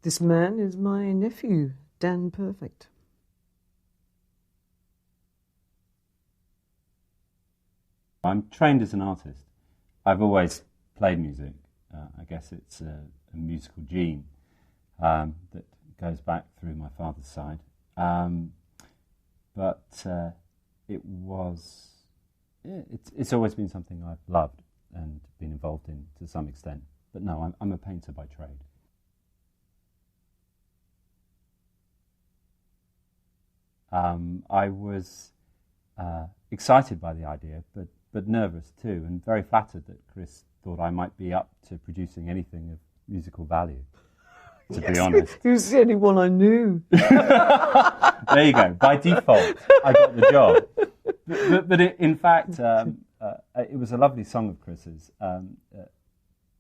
This man is my nephew, Dan Perfect. I'm trained as an artist. I've always played music. I guess it's a musical gene that goes back through my father's side. But it's always been something I've loved and been involved in to some extent. But no, I'm a painter by trade. I was excited by the idea, but nervous too, and very flattered that Chris thought I might be up to producing anything of musical value, to be honest. He was the only one I knew. There you go. By default, I got the job. But in fact, it was a lovely song of Chris's,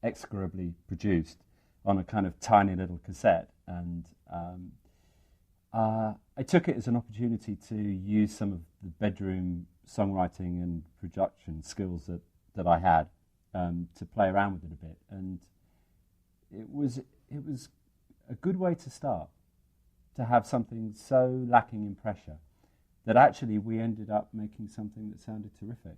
execrably produced on a kind of tiny little cassette, and I took it as an opportunity to use some of the bedroom songwriting and production skills that I had to play around with it a bit, and it was a good way to start, to have something so lacking in pressure that actually we ended up making something that sounded terrific.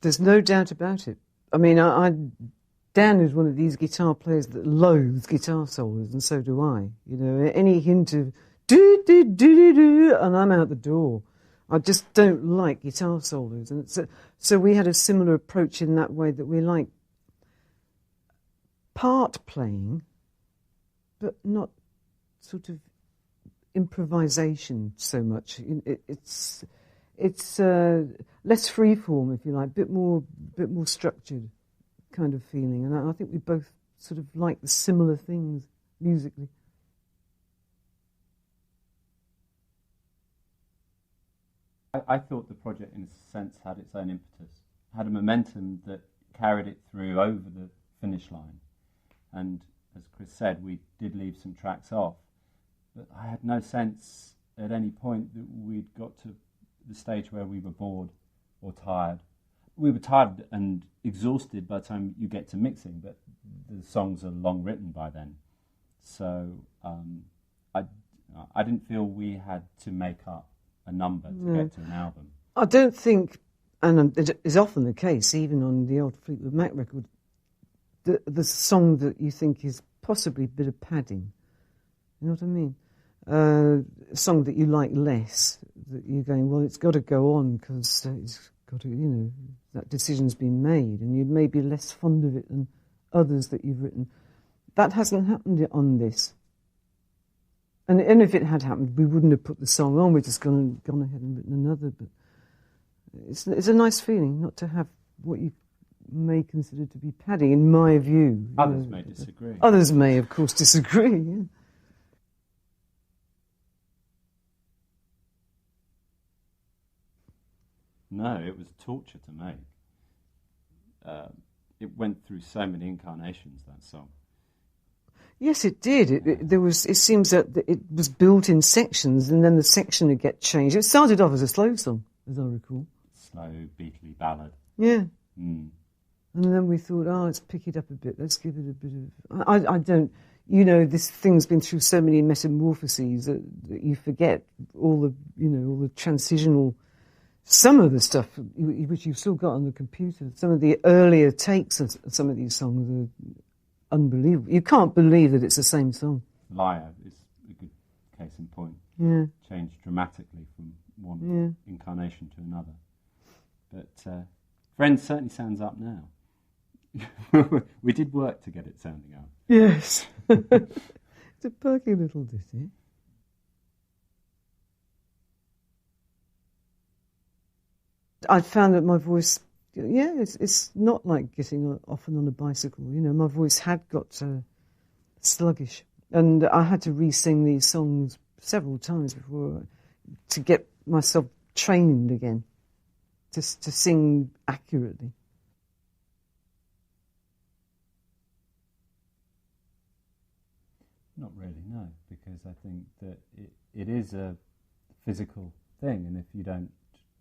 There's no doubt about it. I mean, Dan is one of these guitar players that loathes guitar solos, and so do I. You know, any hint of do, and I'm out the door. I just don't like guitar solos, and so we had a similar approach in that way, that we like part playing, but not sort of improvisation so much. It's less freeform, if you like, bit more structured kind of feeling, and I think we both sort of like the similar things musically. I thought the project, in a sense, had its own impetus, had a momentum that carried it through over the finish line. And as Chris said, we did leave some tracks off, but I had no sense at any point that we'd got to the stage where we were bored or tired. We were tired and exhausted by the time you get to mixing, but the songs are long written by then. So I didn't feel we had to make up a number to get to an album. I don't think, and it is often the case, even on the old Fleetwood Mac record, the song that you think is possibly a bit of padding. You know what I mean? A song that you like less, that you're going, well, it's got to go on because it's got to, you know, that decision's been made, and you may be less fond of it than others that you've written. That hasn't happened on this. And if it had happened, we wouldn't have put the song on. We'd just gone ahead and written another. But it's a nice feeling not to have what you may consider to be padding, in my view. Others may disagree. Others may, of course, disagree. Yeah. No, it was torture to make. It went through so many incarnations, that song. Yes, it did. It seems that it was built in sections, and then the section would get changed. It started off as a slow song, as I recall. Slow, beatly ballad. Yeah. Mm. And then we thought, let's pick it up a bit. Let's give it a bit of... I don't... You know, this thing's been through so many metamorphoses that you forget all the transitional... Some of the stuff which you've still got on the computer, some of the earlier takes of some of these songs are unbelievable. You can't believe that it's the same song. Liar is a good case in point. Yeah. Changed dramatically from one incarnation to another. But Friends certainly sounds up now. We did work to get it sounding up. Yes. It's a perky little ditty. I found that my voice, it's not like getting often on a bicycle. You know, my voice had got sluggish, and I had to re-sing these songs several times before to get myself trained again to sing accurately. Not really, no, because I think that it is a physical thing, and if you don't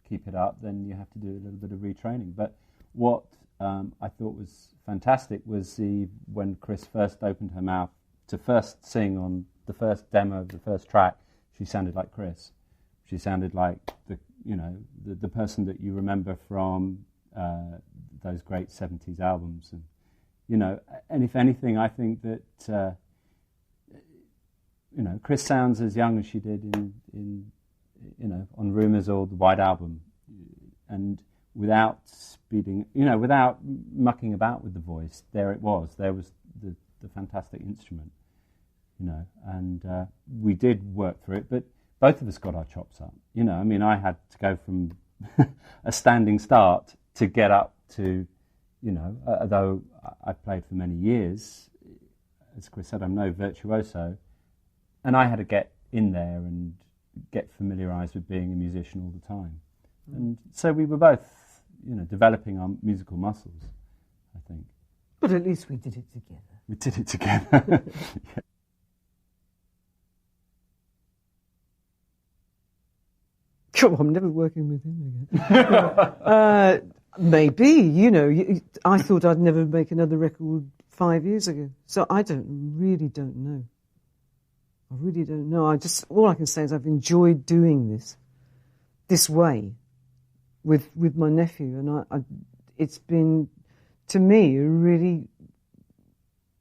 keep it up, then you have to do a little bit of retraining. But what I thought was fantastic was when Chris first opened her mouth to first sing on the first demo of the first track. She sounded like Chris. She sounded like the person that you remember from those great 70s albums. And if anything, I think that Chris sounds as young as she did in on Rumours or the White Album, and without without mucking about with the voice, there it was. There was the fantastic instrument, and we did work through it, but both of us got our chops up. I had to go from a standing start to get up to, although I played for many years, as Chris said, I'm no virtuoso, and I had to get in there and get familiarised with being a musician all the time. And so we were both, developing our musical muscles, I think. But at least we did it together. We did it together. Yeah. Come on, I'm never working with him again. Maybe, I thought I'd never make another record 5 years ago. So I really don't know. I really don't know. All I can say is I've enjoyed doing this way with my nephew, and it's been, to me, a really,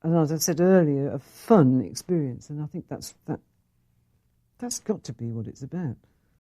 and as I said earlier, a fun experience, and I think that's got to be what it's about.